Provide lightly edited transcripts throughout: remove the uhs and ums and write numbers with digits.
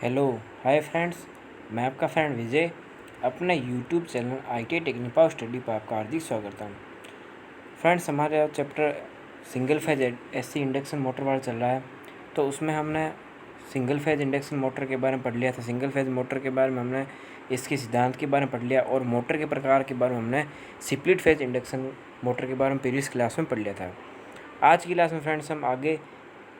Hello, hi friends. मैं आपका friend विजय अपने YouTube channel ITI technique power study पर आपका हार्दिक स्वागत करता हूँ। फ्रेंड्स, हमारे chapter single phase AC induction motor वाला चल रहा है। तो उसमें हमने सिंगल फेज इंडक्शन मोटर के बारे में पढ़ लिया था। सिंगल फेज मोटर के बारे में हमने इसके सिद्धांत के बारे में पढ़ लिया और मोटर के प्रकार के बारे में हमने स्प्लिट फेज इंडक्शन मोटर के बारे में प्रीवियस क्लास में पढ़ लिया था। आज की क्लास में फ्रेंड्स हम आगे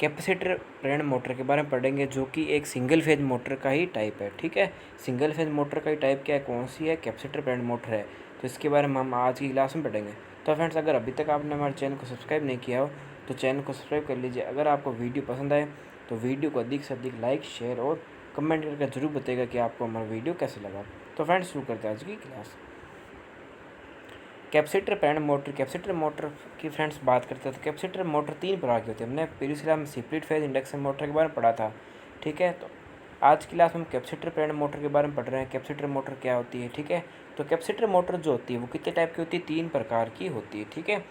कैपेसिटर प्रेरण मोटर के बारे में पढ़ेंगे, जो कि एक सिंगल फेज मोटर का ही टाइप है। ठीक है, सिंगल फेज मोटर का ही टाइप क्या है, कौन सी है, कैपेसिटर प्रेरण मोटर है। तो इसके बारे में हम आज की क्लास में पढ़ेंगे। तो फ्रेंड्स, अगर अभी तक आपने हमारे चैनल को सब्सक्राइब नहीं किया हो तो चैनल को सब्सक्राइब कर लीजिए। अगर आपको वीडियो पसंद आए तो वीडियो को अधिक से अधिक लाइक, शेयर और कमेंट करके ज़रूर बताइएगा कि आपको हमारा वीडियो कैसे लगा। तो फ्रेंड्स, शुरू करते हैं आज की क्लास। कैपेसिटर प्रेरण मोटर। कैपेसिटर मोटर की फ्रेंड्स बात करते हैं तो कैपेसिटर मोटर तीन प्रकार की होती है। हमने प्रीवियस क्लास में स्प्लिट फेज इंडक्शन मोटर के बारे में पढ़ा था। ठीक है, तो आज की क्लास में हम कैपेसिटर प्रेरण मोटर के बारे में पढ़ रहे हैं। कैपेसिटर मोटर क्या होती है। ठीक है, तो कैपेसिटर मोटर जो होती है वो कितने टाइप की होती है, तीन प्रकार की होती है। ठीक है,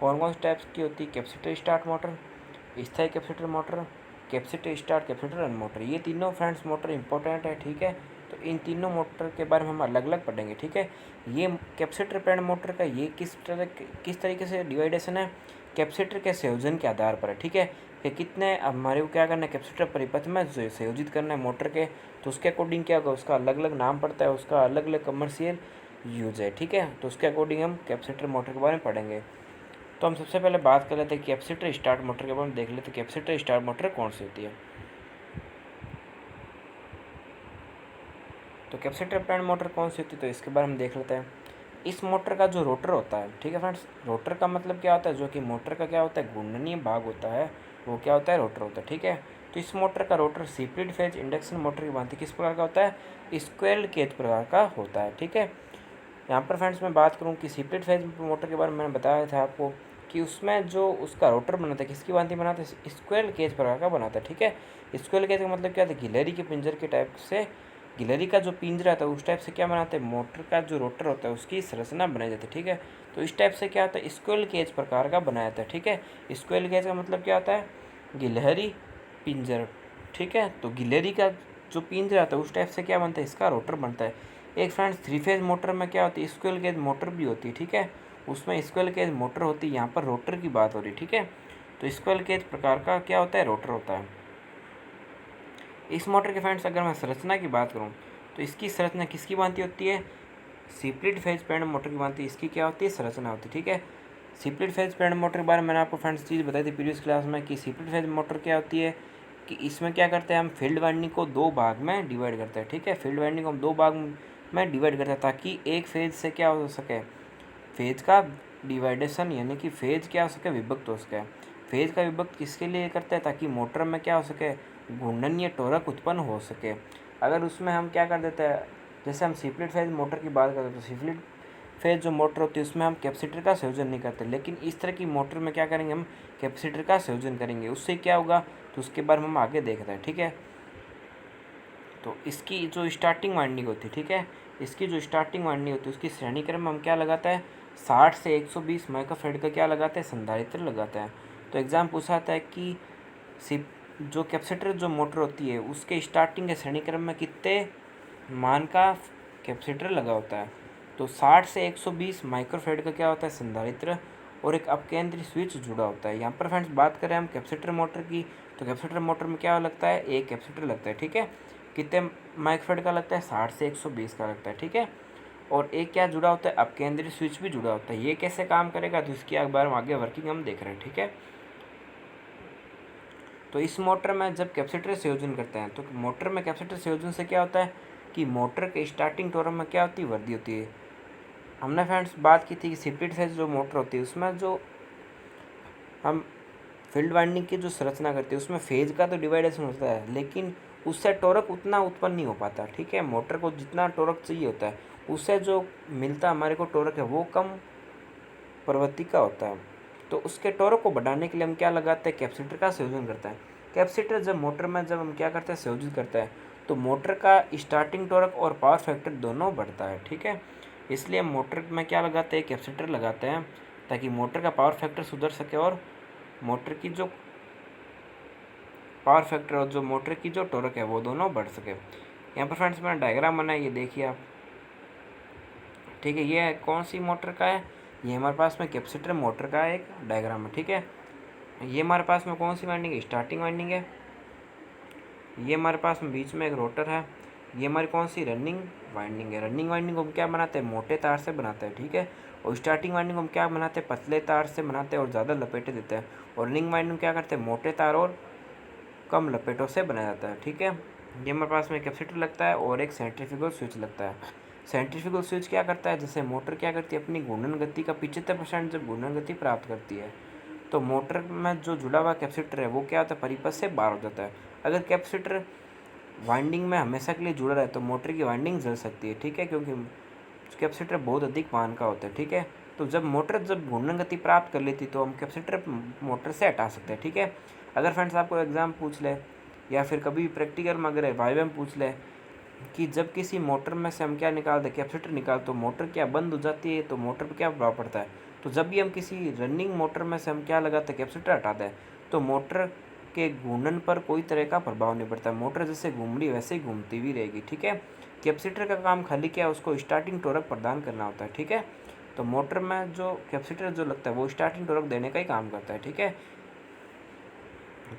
कौन कौन से टाइप्स की होती है, कैपेसिटर स्टार्ट मोटर, स्थायी capacitor motor, capacitor start capacitor run motor. ये तीनों फ्रेंड्स मोटर इंपॉर्टेंट है। ठीक है, तो इन तीनों मोटर के बारे में हम अलग अलग पढ़ेंगे। ठीक है, ये कैपेसिटर प्रेरण मोटर का ये किस तरीके से डिवाइडेशन है, कैपेसिटर के संयोजन के आधार पर है। ठीक है, कि कितने हमारे को क्या करना है, कैपेसिटर परिपथ में संयोजित करना है मोटर के, तो उसके अकॉर्डिंग क्या होगा, उसका अलग अलग नाम पड़ता है, उसका अलग अलग कमर्शियल यूज है। ठीक है, तो उसके अकॉर्डिंग हम कैपेसिटर मोटर के बारे में पढ़ेंगे। तो हम सबसे पहले बात कर लेते हैं कैपेसिटर स्टार्ट मोटर के बारे में। देख लेते हैं कैपेसिटर स्टार्ट मोटर कौन सी होती है। तो कैपेसिटर प्रेरण मोटर कौन सी होती है, तो इसके बारे में देख लेते हैं। इस मोटर का जो रोटर होता है, ठीक है फ्रेंड्स, रोटर का मतलब क्या होता है, जो कि मोटर का क्या होता है, घूर्णनीय भाग होता है, वो क्या होता है, रोटर होता है। ठीक है, तो इस मोटर का rotor split phase induction motor की भांति किस प्रकार का होता है, स्क्वेयर्ड केज प्रकार का होता है। ठीक है, यहाँ पर फ्रेंड्स मैं बात करूँ कि स्प्लिट फेज मोटर के बारे में मैंने बताया था आपको कि उसमें जो उसका रोटर बनाता है किसकी भांति बनाता है, स्क्वेयर केज प्रकार का बनाता है। ठीक है, स्क्वेयर केज का मतलब क्या होता है, गिलहरी के पिंजर के टाइप से, गिलहरी का जो पिंजरा था उस टाइप से क्या बनाते हैं, मोटर का जो रोटर होता है उसकी संरचना बनाई जाती है। ठीक है, तो इस टाइप से क्या होता है, स्क्वेयर केज प्रकार का बनाया जाता है। ठीक है, स्क्वेयर केज का मतलब क्या होता है, गिलहरी पिंजर। ठीक है, तो गिलहरी का जो पिंजरा होता है उस टाइप से क्या बनता है, इसका रोटर बनता है। एक फ्रेंड्स थ्री फेज मोटर में क्या होती है, स्क्वेयर केज मोटर भी होती है। ठीक है, उसमें स्क्वेयर केज मोटर होती है, यहाँ पर रोटर की बात हो रही है। ठीक है, तो स्क्वेयर केज प्रकार का क्या होता है, रोटर होता है। इस मोटर के फ्रेंड्स अगर मैं संरचना की बात करूँ तो इसकी संरचना किसकी भांति होती है, स्प्लिट फेज प्रेरण मोटर की भांति इसकी क्या होती है, संरचना होती है। ठीक है, स्प्लिट फेज प्रेरण मोटर के बारे में मैंने आपको फ्रेंड्स चीज़ बताई थी प्रीवियस क्लास में कि स्प्लिट फेज मोटर क्या होती है, कि इसमें क्या करते हैं हम, फील्ड वाइंडिंग को दो भाग में डिवाइड करते हैं। ठीक है, फील्ड वाइंडिंग को हम दो भाग में डिवाइड करते हैं ताकि एक फेज से क्या हो सके, फेज का डिवाइडेशन, यानी कि फेज क्या हो सके, विभक्त हो सके। फेज का विभक्त किसके लिए करते हैं, ताकि मोटर में क्या हो सके, घूर्णनीय टॉर्क उत्पन्न हो सके। अगर उसमें हम क्या कर देते हैं, जैसे हम स्प्लिट फेज मोटर की बात करते हैं तो स्प्लिट फेज जो मोटर होती है उसमें हम कैपेसिटर का संयोजन नहीं करते, लेकिन इस तरह की मोटर में क्या करेंगे, हम कैपेसिटर का संयोजन करेंगे। उससे क्या होगा, तो उसके बारे में हम आगे देखते हैं। ठीक है, तो इसकी जो स्टार्टिंग वाइंडिंग होती है, ठीक है, इसकी जो स्टार्टिंग वाइंडिंग होती है उसकी श्रेणी क्रम में हम क्या लगाते हैं, 60 से 120 माइक्रोफेड का क्या लगाते हैं, संधारित्र लगाते हैं। तो एग्जाम पूछा था कि जो कैपेसिटर जो मोटर होती है उसके स्टार्टिंग के श्रेणी क्रम में कितने मान का कैपेसिटर लगा होता है, तो 60 से 120 माइक्रोफेड का क्या होता है, संधारित्र और एक अपकेंद्री स्विच जुड़ा होता है। यहाँ पर फ्रेंड्स बात करें हम कैपेसिटर मोटर की, तो कैपेसिटर मोटर में क्या लगता है, एक कैपेसिटर लगता है। ठीक है, कितने माइक्रोफेड का लगता है, 60 से 120 का लगता है। ठीक है, और एक क्या जुड़ा होता है, अपकेंद्री स्विच भी जुड़ा होता है। ये कैसे काम करेगा, तो इसकी बार में आगे वर्किंग हम देख रहे हैं। ठीक है, तो इस मोटर में जब कैपेसिटर संयोजन करते हैं तो मोटर में कैपेसिटर संयोजन से क्या होता है कि मोटर के स्टार्टिंग टॉर्क में क्या होती है, वृद्धि होती है। हमने फ्रेंड्स बात की थी कि स्प्लिट फेज जो मोटर होती है उसमें जो हम फील्ड वाइंडिंग की जो संरचना करते हैं उसमें फेज का तो डिवाइडेशन होता है, लेकिन उससे टॉर्क उतना उत्पन्न नहीं हो पाता। ठीक है, मोटर को जितना टॉर्क चाहिए होता है उससे जो मिलता हमारे को टॉर्क है वो कम प्रवृत्ति का होता है। तो उसके टॉर्क को बढ़ाने के लिए हम क्या लगाते हैं, कैपेसिटर का संयोजन करते हैं। कैपेसिटर जब मोटर में जब हम क्या करते हैं, संयोजित करते हैं, तो मोटर का स्टार्टिंग टॉर्क और पावर फैक्टर दोनों बढ़ता है। ठीक है, इसलिए हम मोटर में क्या लगाते हैं, कैपेसिटर लगाते हैं, ताकि मोटर का पावर फैक्टर सुधर सके और मोटर की जो पावर फैक्टर और जो मोटर की जो टॉर्क है वो दोनों बढ़ सके। यहाँ पर फ्रेंड्स मैंने डायग्राम बनाया, ये देखिए आप, ठीक है। ये कौन सी मोटर का है, ये हमारे पास में कैपेसिटर मोटर का एक डायग्राम है, ठीक है। ये हमारे पास में कौन सी वाइंडिंग है, स्टार्टिंग वाइंडिंग है। ये हमारे पास में बीच में एक रोटर है। ये हमारी कौन सी रनिंग वाइंडिंग है। रनिंग वाइंडिंग को हम क्या बनाते हैं, मोटे तार से बनाते हैं, ठीक है। और स्टार्टिंग वाइंडिंग को हम क्या बनाते हैं, पतले तार से बनाते हैं और ज़्यादा लपेटे देते हैं। और रनिंग वाइंडिंग क्या करते हैं, मोटे तार और कम लपेटों से बनाया जाता है, ठीक है। ये हमारे पास में कैपेसिटर लगता है और एक सेंट्रीफ्यूगल स्विच लगता है। सेंट्रीफ्यूगल स्विच क्या करता है, जैसे मोटर क्या करती है, अपनी घूर्णन गति का 75% जब घूर्णन गति प्राप्त करती है तो मोटर में जो जुड़ा हुआ कैपेसिटर है वो क्या होता है, परिपथ से बाहर हो जाता है। अगर कैपेसिटर वाइंडिंग में हमेशा के लिए जुड़ा रहे तो मोटर की वाइंडिंग जल सकती है, ठीक है, क्योंकि कैपेसिटर बहुत अधिक मान का होता है, ठीक है। तो जब मोटर जब घूर्णन गति प्राप्त कर लेती तो हम कैपेसिटर मोटर से हटा सकते हैं, ठीक है। अगर फ्रेंड्स आपको एग्जाम पूछ ले या फिर कभी प्रैक्टिकल में अगर वाइवा में पूछ ले कि जब किसी मोटर में से हम क्या निकालते हैं, कैपेसिटर निकाल, तो मोटर क्या बंद हो जाती है, तो मोटर पर क्या प्रभाव पड़ता है। तो जब भी हम किसी रनिंग मोटर में से हम क्या लगाते हैं, कैपेसिटर हटाते हैं, तो मोटर के घूर्णन पर कोई तरह का प्रभाव नहीं पड़ता। मोटर जैसे घूम रही वैसे ही घूमती भी रहेगी, ठीक है। कैपेसिटर का काम खाली क्या है, उसको स्टार्टिंग टॉर्क प्रदान करना होता है, ठीक है। तो मोटर में जो कैपेसिटर जो लगता है वो स्टार्टिंग टॉर्क देने का ही काम करता है, ठीक है।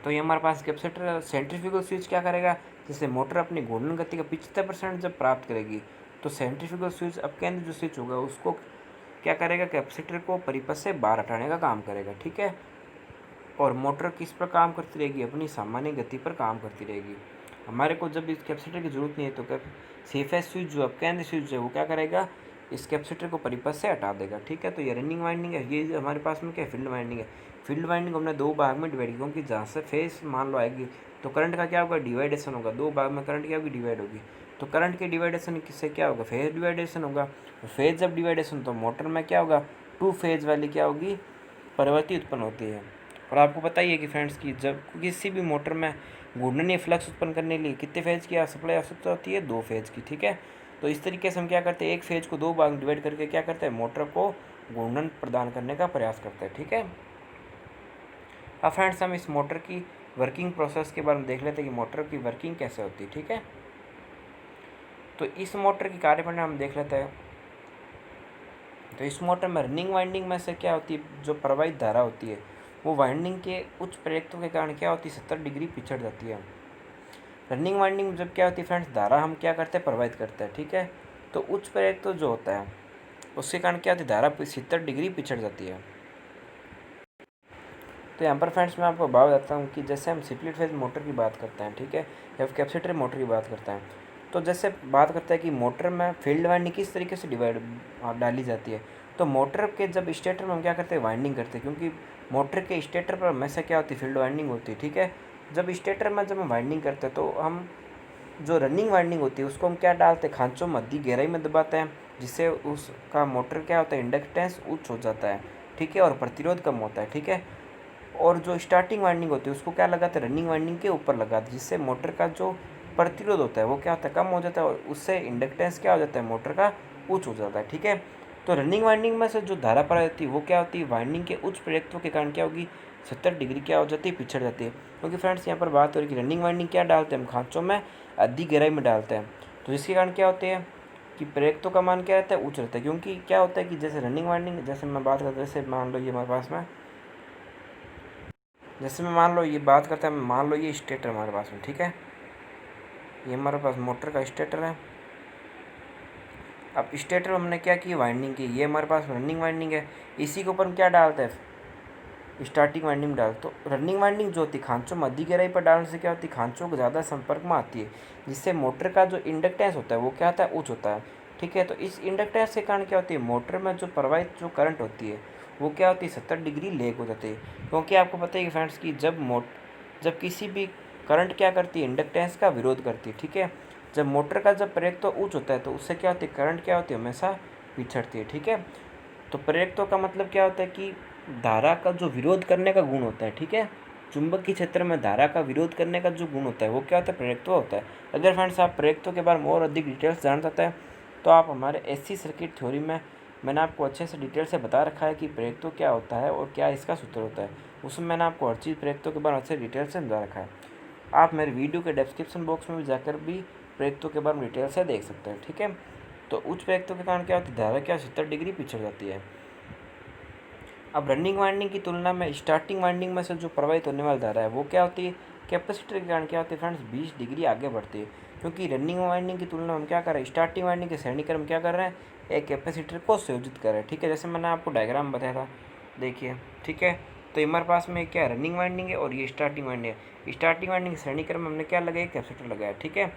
तो ये हमारे पास कैपेसिटर सेंट्रीफ्यूगल स्विच क्या करेगा, जैसे मोटर अपनी घूर्णन गति का 75% जब प्राप्त करेगी तो सेंट्रीफ्यूगल स्विच अब के अंदर जो स्विच होगा उसको क्या करेगा, कैपेसिटर को परिपथ से बाहर हटाने का काम करेगा, ठीक है। और मोटर किस पर काम करती रहेगी, अपनी सामान्य गति पर काम करती रहेगी। हमारे को जब इस कैपेसिटर की ज़रूरत नहीं है तो सेफेस्ट स्विच जो अब केंद्र स्विच है वो क्या करेगा, इस कैपेसिटर को परिपथ से हटा देगा, ठीक है। तो ये रनिंग वाइंडिंग है, ये हमारे पास में क्या फील्ड वाइंडिंग है। फील्ड वाइंडिंग हमने दो भाग में डिवाइड की, क्योंकि जहाँ से फेस मान लो आएगी तो करंट का क्या होगा, डिवाइडेशन होगा। दो भाग में करंट क्या होगी, डिवाइड होगी। तो करंट के डिवाइडेशन किससे क्या होगा, फेज डिवाइडेशन होगा। फेज जब डिवाइडेशन तो मोटर में क्या होगा, टू फेज वाली क्या होगी, प्रवृत्ति उत्पन्न होती है। और आपको पता ही है कि फ्रेंड्स की जब किसी भी मोटर में घूर्णनीय फ्लक्स उत्पन्न करने के लिए कितने फेज की सप्लाई आवश्यकता होती है, दो फेज की, ठीक है। तो इस तरीके से हम क्या करते हैं, एक फेज को दो भाग डिवाइड करके क्या करते हैं, मोटर को घूर्णन प्रदान करने का प्रयास करते हैं, ठीक है। अब फ्रेंड्स हम इस मोटर की वर्किंग प्रोसेस के बारे में देख लेते हैं कि मोटर की वर्किंग कैसे होती है, ठीक है। तो इस मोटर की कार्यप्रणाली हम देख लेते हैं। तो इस मोटर में रनिंग वाइंडिंग में से क्या होती है, जो प्रवाहित धारा होती है वो वाइंडिंग के उच्च प्रेरकत्व के कारण क्या होती है, 70 डिग्री पिछड़ जाती है। रनिंग वाइंडिंग में जब क्या होती है फ्रेंड्स, धारा हम क्या करते हैं, प्रवाहित करते हैं, ठीक है। तो उच्च प्रेरकत्व जो होता है उसके कारण क्या होती है, धारा 70 डिग्री पिछड़ जाती है। तो यहाँ पर फ्रेंड्स मैं आपको बात बताता हूँ कि जैसे हम स्प्लिट फेज मोटर की बात करते हैं, ठीक है, या फिर कैपेसिटर मोटर की बात करते हैं, तो जैसे बात करते हैं कि मोटर में फील्ड वाइंडिंग किस तरीके से डिवाइड डाली जाती है। तो मोटर के जब स्टेटर में हम क्या करते हैं, वाइंडिंग करते हैं, क्योंकि मोटर के स्टेटर पर हमेशा क्या होती है, फील्ड वाइंडिंग होती है, ठीक है। जब स्टेटर में जब हम वाइंडिंग करते हैं तो हम जो रनिंग वाइंडिंग होती है उसको हम क्या डालते हैं, खांचों मध्य गहराई में दबाते हैं, जिससे उसका मोटर क्या होता है, इंडक्टेंस उच्च हो जाता है, ठीक है, और प्रतिरोध कम होता है, ठीक है। और जो स्टार्टिंग वाइंडिंग होती है उसको क्या लगाते हैं, रनिंग वाइंडिंग के ऊपर लगाते हैं, जिससे मोटर का जो प्रतिरोध होता है वो क्या होता है, कम हो जाता है, और उससे इंडक्टेंस क्या हो जाता है, मोटर का उच्च हो जाता है, ठीक है। तो रनिंग वाइंडिंग में से जो धारा प्रवाहित होती है वो क्या होती है, वाइंडिंग के उच्च प्रेरकत्व के कारण क्या होगी, 70 डिग्री क्या हो जाती है, पिछड़ जाती है। क्योंकि फ्रेंड्स यहाँ पर बात हो रही है कि रनिंग वाइंडिंग क्या डालते हैं, हम खांचों में अधिक गहराई में डालते हैं, तो जिसके कारण क्या होते हैं कि प्रेरकत्व का मान क्या रहता है, उच्च रहता है। क्योंकि क्या होता है कि जैसे रनिंग वाइंडिंग, जैसे मैं बात करता हूँ, जैसे मान लो ये हमारे पास में, जैसे मैं मान लो ये बात करते हैं, मान लो ये स्टेटर हमारे पास में, ठीक है, ये हमारे पास मोटर का स्टेटर है। अब स्टेटर में हमने क्या की, वाइंडिंग की, ये हमारे पास रनिंग वाइंडिंग है, इसी के ऊपर हम क्या डालते हैं, स्टार्टिंग वाइंडिंग डाल। तो रनिंग वाइंडिंग जो होती है खांचों मध्य गहराई पर डालने से क्या होती है, खांचों को ज़्यादा संपर्क में आती है, जिससे मोटर का जो इंडक्टेंस होता है वो क्या होता है, उच्च होता है, ठीक है। तो इस इंडक्टेंस के कारण क्या होती है, मोटर में जो प्रवाहित जो करंट होती है वो क्या होती है, 70 डिग्री लेग हो जाती है। क्योंकि आपको पता है कि फ्रेंड्स की जब किसी भी करंट क्या करती है, इंडक्टेंस का विरोध करती है, ठीक है। जब मोटर का जब प्रेरकत्व उच्च होता है तो उससे क्या होती है, करंट क्या होती है, हमेशा पिछड़ती है, ठीक है। तो प्रेरकत्व का मतलब क्या होता है कि धारा का जो विरोध करने का गुण होता है, ठीक है। चुंबकीय क्षेत्र में धारा का विरोध करने का जो गुण होता है वो क्या होता है, प्रेरकत्व होता है। अगर फ्रेंड्स आप प्रेरकत्व के बारे में और अधिक डिटेल्स जानना चाहते हैं तो आप हमारे एसी सर्किट थ्योरी में मैंने आपको अच्छे से डिटेल से बता रखा है कि प्रेरकत्व क्या होता है और क्या इसका सूत्र होता है। उसमें मैंने आपको हर चीज़ प्रेरकत्व के बारे में अच्छे डिटेल से समझा रखा है। आप मेरे वीडियो के डिस्क्रिप्शन बॉक्स में भी जाकर भी प्रेरित्व के बारे में डिटेल से देख सकते हैं, ठीक है। तो उच्च प्रेरित्व के कारण क्या होती है, धारा क्या 70 डिग्री पीछे जाती है। अब रनिंग वाइंडिंग की तुलना में स्टार्टिंग वाइंडिंग में से जो प्रवाहित होने वाली धारा है वो क्या होती है, कैपेसिटर के कारण क्या होती है फ्रेंड्स, 20 डिग्री आगे बढ़ती है। क्योंकि रनिंग वाइंडिंग की तुलना में हम क्या कर रहे हैं, स्टार्टिंग वाइंडिंग के श्रेणीक्रम में क्या कर रहे हैं, एक कैपेसिटर को संयोजित कर रहे हैं, ठीक है। जैसे मैंने आपको डायग्राम बताया था, देखिए, ठीक है। तो हमारे पास में क्या रनिंग वाइंडिंग है और ये स्टार्टिंग वाइंडिंग है। स्टार्टिंग वाइंडिंग के श्रेणीक्रम में हमने क्या लगाया, कैपेसिटर लगाया, ठीक है।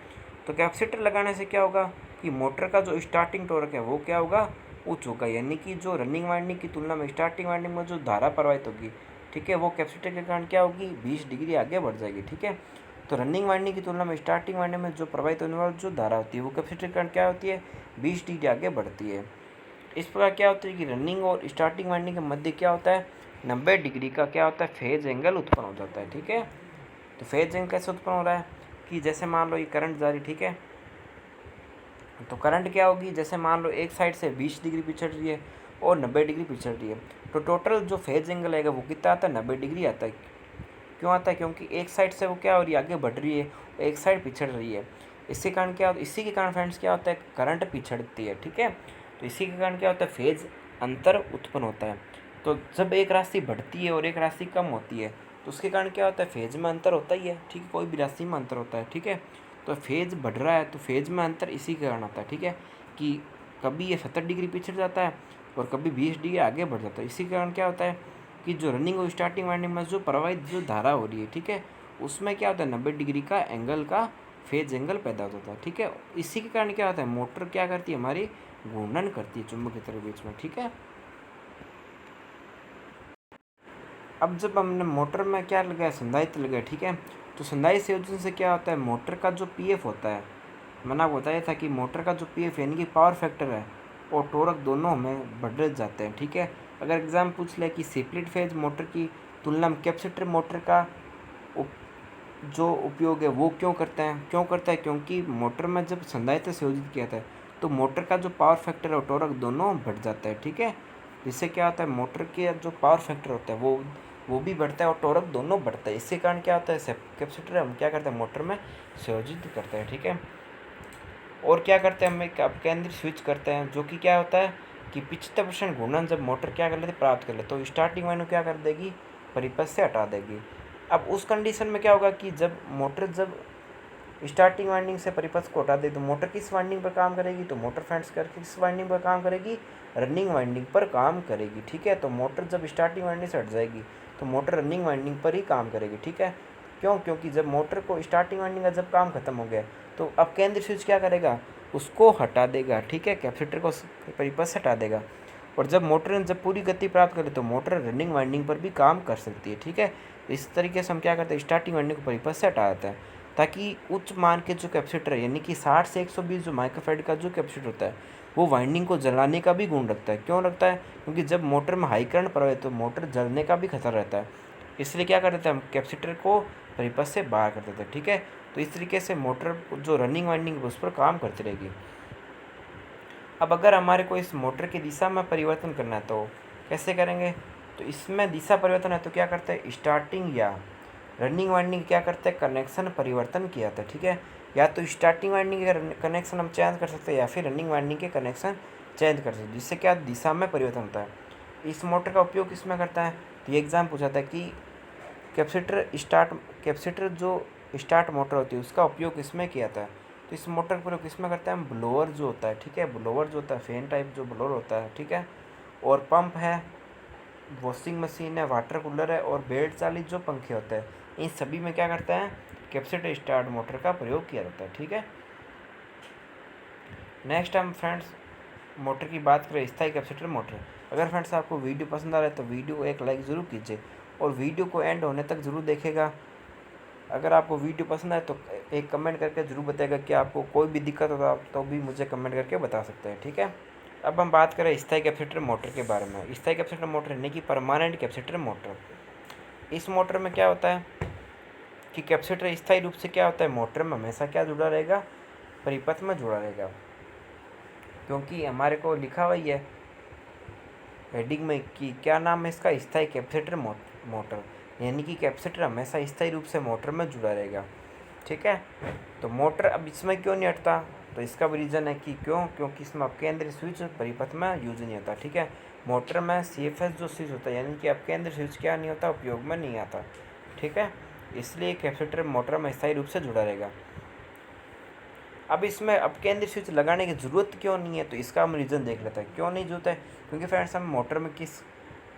तो कैपेसिटर लगाने से क्या होगा कि मोटर का जो स्टार्टिंग टॉर्क है वो क्या होगा, उच्च होगा। यानी कि जो रनिंग वाइंडिंग की तुलना में स्टार्टिंग वाइंडिंग में जो धारा प्रवाहित होगी, ठीक है, वो कैपेसिटर के कारण क्या होगी, 20 डिग्री आगे बढ़ जाएगी, ठीक है। तो रनिंग वाइंडिंग की तुलना में स्टार्टिंग वाइंडिंग में जो प्रवाहित होने वाली जो धारा होती है वो कैपेसिटर के कारण क्या होती है, 20 डिग्री आगे बढ़ती है। इस प्रकार क्या होता है कि रनिंग और स्टार्टिंग वाइंडिंग के मध्य क्या होता है, 90 डिग्री का क्या होता है, फेज एंगल उत्पन्न हो जाता है, ठीक है। तो फेज एंगल कैसे उत्पन्न हो रहा है कि जैसे मान लो ये करंट जारी, ठीक है। तो करंट क्या होगी, जैसे मान लो एक साइड से 20 डिग्री पिछड़ रही है और 90 डिग्री पिछड़ रही है, तो टोटल जो फेज एंगल आएगा वो कितना आता है, 90 डिग्री आता है। क्यों आता है, क्योंकि एक साइड से वो क्या हो रही है, आगे बढ़ रही है, एक साइड पिछड़ रही है। इसी कारण क्या, इसी के कारण फ्रेंड्स क्या होता है, करंट पिछड़ती है, ठीक है। तो इसी के कारण क्या होता है, फेज अंतर उत्पन्न होता है। तो जब एक राशि बढ़ती है और एक राशि कम होती है तो उसके कारण क्या होता है, फेज में अंतर होता ही है, ठीक है। कोई भी राशि में अंतर होता है, ठीक है। तो फेज बढ़ रहा है तो फेज में अंतर इसी के कारण आता है, ठीक है। कि कभी ये 70 डिग्री पिछड़ जाता है और कभी 20 डिग्री आगे बढ़ जाता है। इसी के कारण क्या होता है कि जो रनिंग और स्टार्टिंग वाइंडिंग में जो प्रवाहित जो धारा हो रही है, ठीक है, उसमें क्या होता है, 90 डिग्री का एंगल का फेज एंगल पैदा हो जाता है, ठीक है। इसी के कारण क्या होता है, मोटर क्या करती है, हमारी घूर्णन करती है चुंबकीय तरल बीच में, ठीक है। अब जब हमने मोटर में क्या लगाया, संधारित्र लगाया, ठीक है। तो संधारित्र संयोजन से क्या होता है, मोटर का जो पीएफ होता है, मैंने आपको बताया था कि मोटर का जो पीएफ यानी कि पावर फैक्टर है और टॉर्क दोनों में बढ़ जाते हैं, ठीक है। अगर एग्जाम पूछ ले कि स्प्लिट फेज मोटर की तुलना में कैपेसिटर मोटर का जो उपयोग है वो क्यों करता है, क्योंकि मोटर में जब संधारित्र संयोजित किया था तो मोटर का जो पावर फैक्टर है और टॉर्क दोनों बढ़ जाता है, ठीक है। जिससे क्या होता है, मोटर के जो पावर फैक्टर होता है वो भी बढ़ता है और टॉर्क दोनों बढ़ता है। इसके कारण क्या होता है, कैपेसिटर हम क्या करते हैं, मोटर में संयोजित करते हैं, ठीक है। और क्या करते हैं, हम एक केंद्र स्विच करते हैं, जो कि क्या होता है कि 75% घूर्णन जब मोटर क्या कर लेती है, प्राप्त कर ले, तो स्टार्टिंग वाइंडिंग क्या कर देगी, परिपथ से हटा देगी। अब उस कंडीशन में क्या होगा कि जब मोटर जब स्टार्टिंग वाइंडिंग से परिपथ को हटा दे तो मोटर किस वाइंडिंग पर काम करेगी, तो मोटर फ्रेंड्स कर किस वाइंडिंग पर काम करेगी, रनिंग वाइंडिंग पर काम करेगी, ठीक है। तो मोटर जब स्टार्टिंग वाइंडिंग से हट जाएगी तो मोटर रनिंग वाइंडिंग पर ही काम करेगी, ठीक है। क्यों, क्योंकि जब मोटर को स्टार्टिंग वाइंडिंग का जब काम खत्म हो गया तो अब केंद्र स्विच क्या करेगा, उसको हटा देगा, ठीक है, कैपेसिटर को परिपथ से हटा देगा। और जब मोटर ने जब पूरी गति प्राप्त करे तो मोटर रनिंग वाइंडिंग पर भी काम कर सकती है, ठीक है। इस तरीके से हम क्या करते हैं, स्टार्टिंग वाइंडिंग को परिपथ से हटा देते हैं ताकि उच्च मान के जो कैपेसिटर है यानी कि 60 से 120 जो माइक्रोफैराड का जो कैपेसिटर होता है वो वाइंडिंग को जलाने का भी गुण रखता है। क्यों रखता है, क्योंकि जब मोटर में हाई करंट प्रवाहित तो मोटर जलने का भी खतरा रहता है। इसलिए क्या कर देते हैं, हम कैपेसिटर को परिपथ से बाहर कर देते हैं, ठीक है। तो इस तरीके से मोटर जो रनिंग वाइंडिंग उस पर काम करती रहेगी। अब अगर हमारे को इस मोटर की दिशा में परिवर्तन करना है तो कैसे करेंगे, तो इसमें दिशा परिवर्तन है तो क्या करते हैं, स्टार्टिंग या रनिंग वाइंडिंग क्या करते हैं, कनेक्शन परिवर्तन किया था, ठीक है। या तो स्टार्टिंग वाइंडिंग के कनेक्शन हम चेंज कर सकते हैं या फिर रनिंग वाइंडिंग के कनेक्शन चेंज कर सकते हैं, जिससे क्या दिशा में परिवर्तन होता है। इस मोटर का उपयोग किसमें करता है, तो ये एग्जाम पूछा था कि कैपेसिटर जो स्टार्ट मोटर होती है उसका उपयोग इसमें किया था। तो इस मोटर का प्रयोग किसमें करते हैं, हम ब्लोअर जो होता है, ठीक है, ब्लोअर जो होता है फैन टाइप जो ब्लोअर होता है, ठीक है। और पंप है, वॉशिंग मशीन है, वाटर कूलर है और बेल्ट चालित जो पंखे होते हैं, इन सभी में क्या करते हैं, कैपेसिटर स्टार्ट मोटर का प्रयोग किया जाता है, ठीक है। नेक्स्ट हम फ्रेंड्स मोटर की बात करें, स्थायी कैपेसिटर मोटर। अगर फ्रेंड्स आपको वीडियो पसंद आ रहा है तो वीडियो को एक लाइक ज़रूर कीजिए और वीडियो को एंड होने तक ज़रूर देखेगा। अगर आपको वीडियो पसंद आए तो एक कमेंट करके ज़रूर बताएगा कि आपको कोई भी दिक्कत होगा तो भी मुझे कमेंट करके बता सकते हैं, ठीक है। अब हम बात करें स्थायी कैपेसिटर मोटर के बारे में। स्थायी कैपेसिटर मोटर यानी कि परमानेंट कैपेसिटर मोटर। इस मोटर में क्या होता है कि कैपेसिटर स्थायी रूप से क्या होता है, मोटर में हमेशा क्या जुड़ा रहेगा, परिपथ में जुड़ा रहेगा। क्योंकि हमारे को लिखा हुआ ही है हेडिंग में कि क्या नाम है इसका, स्थायी कैपेसिटर मोटर, यानी कि कैपेसिटर हमेशा स्थायी रूप से मोटर में जुड़ा रहेगा। ठीक है। तो मोटर अब इसमें क्यों नहीं हटता, तो इसका भी रीज़न है कि क्यों, क्योंकि इसमें अब केंद्रीय स्विच परिपथ में यूज नहीं होता। ठीक है, मोटर में CFS जो स्विच होता है यानी कि अब केंद्रीय स्विच क्या नहीं होता, उपयोग में नहीं आता। ठीक है, इसलिए कैपेसिटर मोटर में स्थायी रूप से जुड़ा रहेगा। अब इसमें अब केंद्रीय स्विच लगाने की ज़रूरत क्यों नहीं है, तो इसका हम रीज़न देख लेते हैं क्यों नहीं जरूरत है। क्योंकि फ्रेंड्स हम मोटर में किस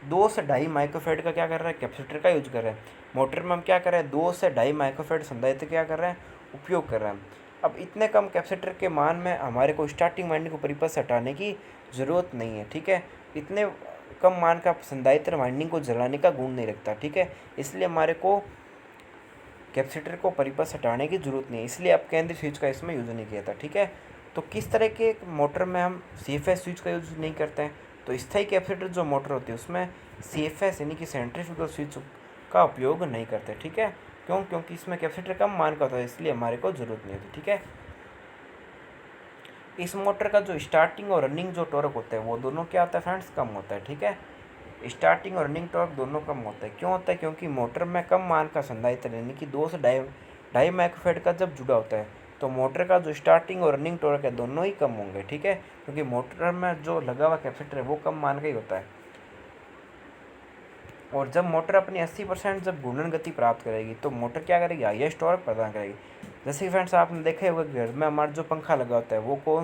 2 से 2.5 माइक्रोफेड का क्या कर रहे हैं, कैपेसिटर का यूज कर रहे हैं। मोटर में हम क्या कर रहे हैं, 2 से 2.5 माइक्रोफेड संधारित्र क्या कर रहे हैं, उपयोग कर रहे हैं। अब इतने कम कैपेसिटर के मान में हमारे को स्टार्टिंग वाइंडिंग को परिपथ से हटाने की ज़रूरत नहीं है। ठीक है, इतने कम मान का संधारित्र वाइंडिंग को जलाने का गुण नहीं रखता। ठीक है, इसलिए हमारे को कैपेसिटर को परिपथ हटाने की ज़रूरत नहीं है, इसलिए अब केंद्रीय स्विच का इसमें यूज़ नहीं किया था। ठीक है, तो किस तरह के मोटर में हम CFS स्विच का यूज़ नहीं करते हैं, तो स्थायी कैपेसिटर जो मोटर होती है उसमें CFS यानी कि सेंट्रीफ्यूगल स्विच का उपयोग नहीं करते। ठीक है, क्यों, क्योंकि इसमें कैपेसिटर कम मान का होता है, इसलिए हमारे को ज़रूरत नहीं होती। ठीक है, इस मोटर का जो स्टार्टिंग और रनिंग जो टॉर्क होता है वो दोनों क्या होता है फ्रेंड्स, कम होता है। ठीक है, स्टार्टिंग और रनिंग टॉर्क दोनों कम होता है। क्यों होता है, क्योंकि मोटर में कम मान का संधारित्र यानी कि 2 से 2.5 माइक्रोफेड का जब जुड़ा होता है तो मोटर का जो स्टार्टिंग और रनिंग टॉर्क है दोनों ही कम होंगे। ठीक है, क्योंकि मोटर में जो लगा हुआ कैपेसिटर है वो कम मान का ही होता है। और जब मोटर अपनी 80% जब घूर्णन गति प्राप्त करेगी तो मोटर क्या करेगी, हाईएस्ट टॉर्क प्रदान करेगी। जैसे कि फ्रेंड्स आपने देखा होगा घर में हमारा जो पंखा लगा होता है वो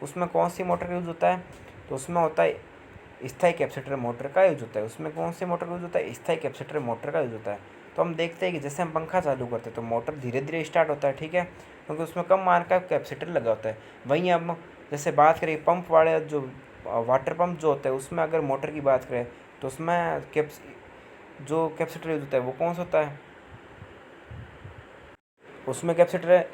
उसमें कौन सी मोटर का यूज़ होता है, तो उसमें होता है स्थायी कैपेसिटर मोटर का यूज होता है। उसमें कौन सी मोटर का यूज होता है, स्थायी कैपेसिटर मोटर का यूज होता है। तो हम देखते हैं कि जैसे हम पंखा चालू करते हैं तो मोटर धीरे धीरे स्टार्ट होता है। ठीक है, क्योंकि उसमें कम मान का कैपेसिटर लगा होता है। वहीं अब जैसे बात करें पंप वाले जो वाटर पंप जो होता है उसमें अगर मोटर की बात करें तो उसमें जो कैपेसिटर यूज होता है वो कौन सा होता है, उसमें कैपेसिटर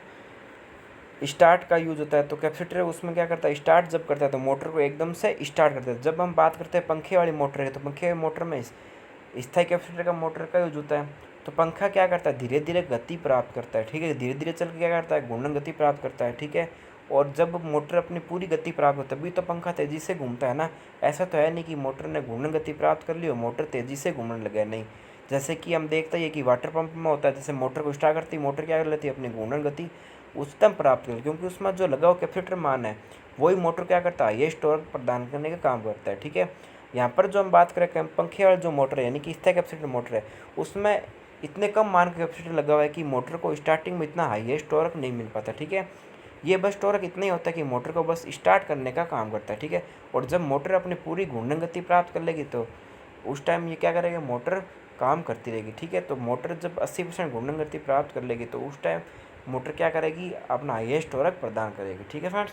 स्टार्ट का यूज होता है। तो कैपेसिटर उसमें क्या करता है, स्टार्ट जब करता है तो मोटर को एकदम से स्टार्ट करता है। जब हम बात करते हैं पंखे वाली मोटर है तो पंखे वाली मोटर में स्थायी कैपेसिटर का मोटर का यूज होता है। तो पंखा क्या करता है, धीरे धीरे गति प्राप्त करता है। ठीक है, धीरे धीरे चल के क्या करता है, घूर्णन गति प्राप्त करता है। ठीक है, और जब मोटर अपनी पूरी गति प्राप्त होती है तभी तो पंखा तेज़ी से घूमता है ना। ऐसा तो है नहीं कि मोटर ने घूर्णन गति प्राप्त कर ली और मोटर तेज़ी से घूमने लगे, नहीं। जैसे कि हम देखते हैं कि वाटर पंप में होता है, जैसे मोटर को स्टार्ट करती है मोटर क्या कर लेती है, अपनी घूर्णन गति उच्चतम प्राप्त कर, क्योंकि उसमें जो लगा हुआ कैपेसिटर मान है वही मोटर क्या करता है, हाईएस्ट टॉर्क प्रदान करने का काम करता है। ठीक है, यहाँ पर जो हम बात करें पंखे वाला जो मोटर है यानी कि स्थायी कैपेसिटर मोटर है उसमें इतने कम मान का कैपेसिटर लगा हुआ है कि मोटर को स्टार्टिंग में इतना हाईएस्ट टॉर्क नहीं मिल पाता। ठीक है, ये बस टॉर्क इतना ही होता है कि मोटर को बस स्टार्ट करने का काम करता है। ठीक है, और जब मोटर अपनी पूरी घूर्णन गति प्राप्त कर लेगी तो उस टाइम ये क्या करेगा, मोटर काम करती रहेगी। ठीक है, तो मोटर जब 80% घूर्णन गति प्राप्त कर लेगी तो उस टाइम मोटर क्या करेगी, अपना हाईएस्ट टॉर्क प्रदान करेगी। ठीक है फ्रेंड्स,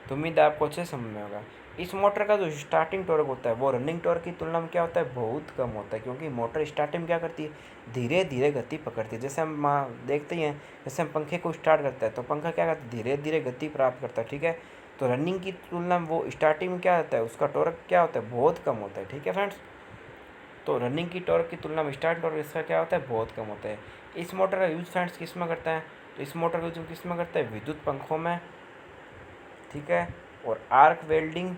तो उम्मीद है आपको अच्छे समझ में होगा। इस मोटर का जो स्टार्टिंग टॉर्क होता है वो रनिंग टॉर्क की तुलना में क्या होता है, बहुत कम होता है। क्योंकि मोटर स्टार्टिंग में क्या करती है, धीरे धीरे गति पकड़ती है। जैसे हम देखते ही हैं, जैसे हम पंखे को स्टार्ट करते हैं तो पंखा क्या करता है, धीरे धीरे गति प्राप्त करता है। ठीक है, तो रनिंग की तुलना में वो स्टार्टिंग में क्या होता है, उसका टॉर्क क्या होता है, बहुत कम होता है। ठीक है फ्रेंड्स, तो रनिंग की टॉर्क की तुलना में स्टार्ट टॉर्क इसका क्या होता है, बहुत कम होता है। इस मोटर का यूज फ्रेंड्स किस में करता है, तो इस मोटर का यूज किस में करता है, विद्युत पंखों में। ठीक है, और आर्क वेल्डिंग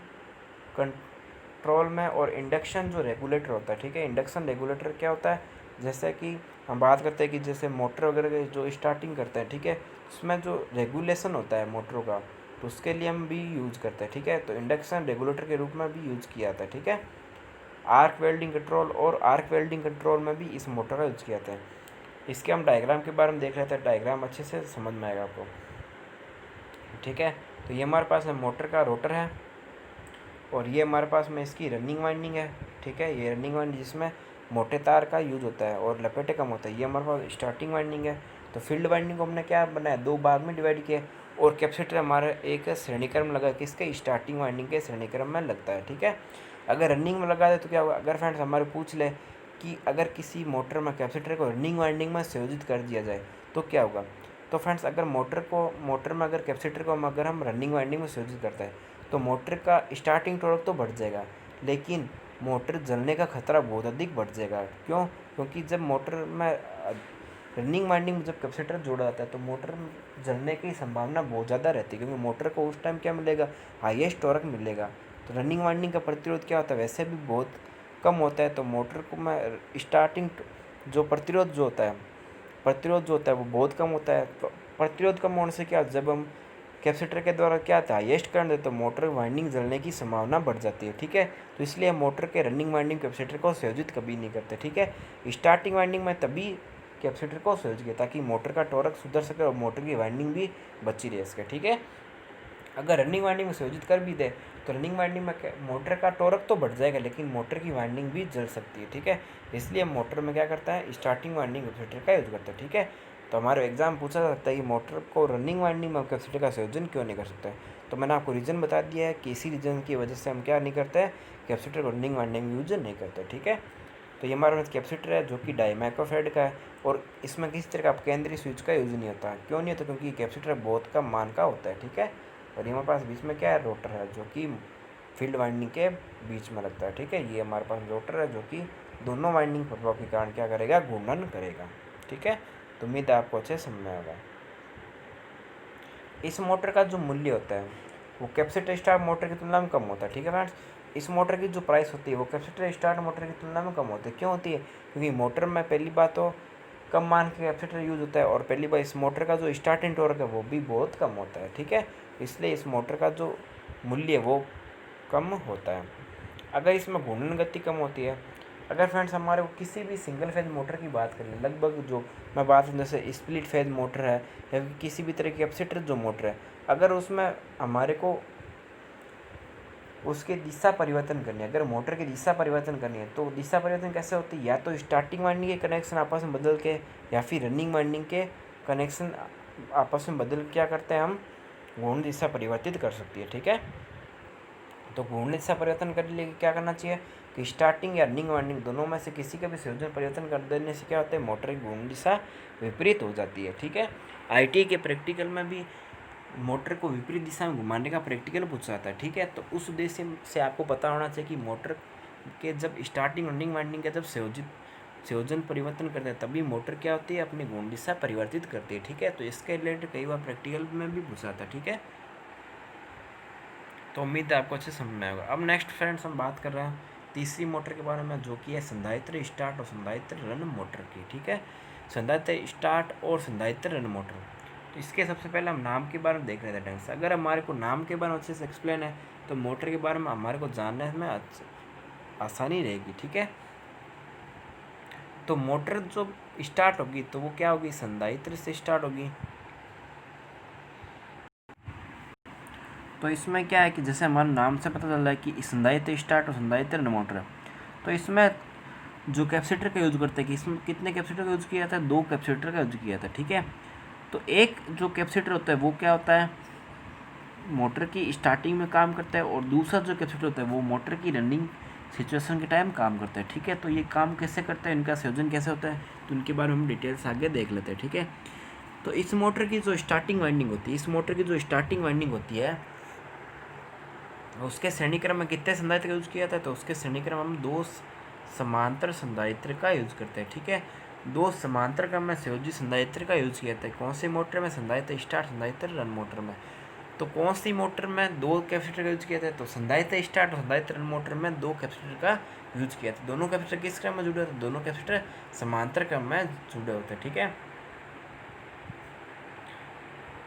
कंट्रोल में, और इंडक्शन जो रेगुलेटर होता है। ठीक है, इंडक्शन रेगुलेटर क्या होता है, जैसे कि हम बात करते हैं कि जैसे मोटर वगैरह जो स्टार्टिंग करते हैं, ठीक है, उसमें जो रेगुलेशन होता है मोटरों का तो उसके लिए हम भी यूज़ करते हैं। ठीक है, तो इंडक्शन रेगुलेटर के रूप में भी यूज़ किया जाता है। ठीक है, आर्क वेल्डिंग कंट्रोल और आर्क वेल्डिंग कंट्रोल में भी इस मोटर का यूज़ किया जाता है। इसके हम डायग्राम के बारे में देख लेते हैं, डायग्राम अच्छे से समझ में आएगा आपको। ठीक है, तो ये हमारे पास है मोटर का रोटर है और ये हमारे पास में इसकी रनिंग वाइंडिंग है। ठीक है, ये रनिंग वाइंडिंग जिसमें मोटे तार का यूज होता है और लपेटे कम होता है। ये हमारे पास स्टार्टिंग वाइंडिंग है। तो फील्ड वाइंडिंग को हमने क्या बनाया, 2 भाग में डिवाइड किया, और कैपेसिटर हमारे एक श्रेणीक्रम लगा किसके, स्टार्टिंग वाइंडिंग के श्रेणीक्रम में लगता है। ठीक है, अगर रनिंग में लगा दे तो क्या होगा, अगर फ्रेंड्स हमारे पूछ ले कि अगर किसी मोटर में कैपेसिटर को रनिंग वाइंडिंग में संयोजित कर दिया जाए तो क्या होगा, तो फ्रेंड्स अगर मोटर में अगर कैपेसिटर को अगर हम रनिंग वाइंडिंग में संयोजित करते हैं तो मोटर का स्टार्टिंग टॉर्क तो बढ़ जाएगा, लेकिन मोटर जलने का खतरा बहुत अधिक बढ़ जाएगा। क्यों, क्योंकि जब मोटर में रनिंग वाइंडिंग में जब कैपेसिटर जोड़ा जाता है तो मोटर जलने की संभावना बहुत ज़्यादा रहती है, क्योंकि मोटर को उस टाइम क्या मिलेगा, हाईएस्ट टॉर्क मिलेगा। तो रनिंग वाइंडिंग का प्रतिरोध क्या होता है, वैसे भी बहुत कम होता है। तो मोटर को मैं स्टार्टिंग जो प्रतिरोध जो होता है प्रतिरोध जो होता है वो बहुत कम होता है। तो प्रतिरोध कम होने से क्या, जब हम कैपेसिटर के द्वारा क्या था हाइएस्ट करंट देते तो मोटर वाइंडिंग जलने की संभावना बढ़ जाती है, ठीक है। तो इसलिए मोटर के रनिंग वाइंडिंग कैपेसिटर को संयोजित कभी नहीं करते, ठीक है। स्टार्टिंग वाइंडिंग में तभी कैपेसिटर को संयोजित किया ताकि मोटर का टॉर्क सुधर सके और मोटर की वाइंडिंग भी बची रह सके, ठीक है। अगर रनिंग वाइंडिंग में संयोजित कर भी दे तो रनिंग वाइंडिंग में मोटर का टॉर्क तो बढ़ जाएगा लेकिन मोटर की वाइंडिंग भी जल सकती है, ठीक है। इसलिए मोटर में क्या करता है, स्टार्टिंग वाइंडिंग कैपेसिटर का यूज करता है, ठीक है। तो हमारे एग्जाम पूछा जा सकता है कि मोटर को रनिंग वाइंडिंग में कैपेसिटर का संयोजन क्यों नहीं कर सकते। तो मैंने आपको रीज़न बता दिया है कि इसी रीज़न की वजह से हम क्या नहीं करते, कैपेसिटर को रनिंग वाइंडिंग में यूज नहीं करते, ठीक है। तो ये हमारे पास कैपेसिटर है जो कि 2.5 माइक्रोफैराड का है और इसमें किसी तरह का केंद्रीय स्विच का यूज़ नहीं होता। क्यों नहीं होता, क्योंकि कैपेसिटर बहुत कम मान का होता है, ठीक है। और ये हमारे पास बीच में क्या है, रोटर है जो कि फील्ड वाइंडिंग के बीच में लगता है, ठीक है। ये हमारे पास रोटर है जो कि दोनों वाइंडिंग प्रभाव के कारण क्या करेगा, घूर्णन करेगा, ठीक है। तो उम्मीद है आपको अच्छे समझ में आएगा। इस मोटर का जो मूल्य होता है वो कैपेसिटर स्टार्ट मोटर की तुलना में कम होता है, ठीक है फ्रेंड्स। इस मोटर की जो प्राइस होती है वो कैपेसिटर स्टार्ट मोटर की तुलना में कम होती है। क्यों होती है, क्योंकि मोटर में पहली बात तो कम मान के कैपेसिटर यूज होता है और पहली बार इस मोटर का जो स्टार्टिंग टॉर्क है वो भी बहुत कम होता है, ठीक है। इसलिए इस मोटर का जो मूल्य है वो कम होता है। अगर इसमें घूर्णन गति कम होती है, अगर फ्रेंड्स हमारे को किसी भी सिंगल फेज मोटर की बात करें, लगभग जो मैं बात करूँ जैसे स्प्लिट फेज मोटर है या किसी भी तरह की कैपेसिटर जो मोटर है, अगर उसमें हमारे को उसके दिशा परिवर्तन करनी है, अगर मोटर की दिशा परिवर्तन करनी है तो दिशा परिवर्तन कैसे होती है, या तो स्टार्टिंग वाइंडिंग के कनेक्शन आपस में बदल के या फिर रनिंग वाइंडिंग के कनेक्शन आपस में बदल क्या करते हैं हम, घूर्णन दिशा परिवर्तित कर सकती है, ठीक है। तो घूर्णन दिशा परिवर्तन करने के लिए क्या करना चाहिए कि स्टार्टिंग या रनिंग वाइंडिंग दोनों में से किसी का भी संयोजन परिवर्तन कर देने से क्या होता है, मोटर की घूर्णन दिशा विपरीत हो जाती है, ठीक है। IIT के प्रैक्टिकल में भी मोटर को विपरीत दिशा में घुमाने का प्रैक्टिकल पूछा जाता है, ठीक है। तो उस उद्देश्य से आपको पता होना चाहिए कि मोटर के जब स्टार्टिंग रनिंग वाइंडिंग का जब संयोजन परिवर्तन करते हैं तभी मोटर क्या होती है, अपनी घूर्णन दिशा परिवर्तित करती है, ठीक है। तो इसके रिलेटेड कई बार प्रैक्टिकल में भी पूछा जाता है, ठीक है। तो उम्मीद है आपको अच्छे समझ में आएगा। अब नेक्स्ट फ्रेंड्स हम बात कर रहे हैं तीसरी मोटर के बारे में जो कि है संधारित्र स्टार्ट और संधारित्र रन मोटर की, ठीक है। संधारित्र स्टार्ट और संधारित्र रन मोटर, तो इसके सबसे पहले हम नाम के बारे में देख रहे थे ढंग से। अगर हमारे को नाम के बारे में अच्छे से एक्सप्लेन है तो मोटर के बारे में हमारे को जानने में आसानी रहेगी, ठीक है। तो मोटर जो स्टार्ट होगी तो वो क्या होगी, संधारित्र से स्टार्ट होगी। तो इसमें क्या है कि जैसे हमारे नाम से पता चल रहा है कि संधारित्र स्टार्ट और संधारित्र रन मोटर है, तो इसमें जो कैपेसिटर का यूज करते हैं कि इसमें कितने कैपेसिटर का यूज किया जाता है, 2 कैपेसिटर का यूज किया जाता है, ठीक है। तो एक जो कैपेसिटर होता है वो क्या होता है, मोटर की स्टार्टिंग में काम करता है और दूसरा जो कैपेसिटर होता है वो मोटर की रनिंग सिचुएशन के टाइम काम करता है, ठीक है। तो ये काम कैसे करता है, इनका संयोजन कैसे होता है, तो इनके बारे में हम डिटेल्स आगे देख लेते हैं, ठीक है। तो इस मोटर की जो स्टार्टिंग वाइंडिंग होती है, इस मोटर की जो स्टार्टिंग वाइंडिंग होती है उसके श्रेणीक्रम में कितने संधारित्र का यूज किया जाता है, तो उसके श्रेणीक्रम में हम 2 समांतर संधारित्र का यूज करते हैं, ठीक है। 2 समांतर क्रम में संयोजित संधारित्र का यूज किया जाता है। कौन सी मोटर में, संधारित्र स्टार्ट संधारित्र रन मोटर में। तो कौन सी मोटर में 2 कैपेसिटर का यूज किया जाता है, तो संधारित्र स्टार्ट और संधारित्र रन मोटर में 2 कैपेसिटर का यूज किया जाता है। दोनों कैपेसिटर किस क्रम में जुड़े होते हैं, दोनों कैपेसिटर समांतर क्रम में जुड़े होते हैं, ठीक है।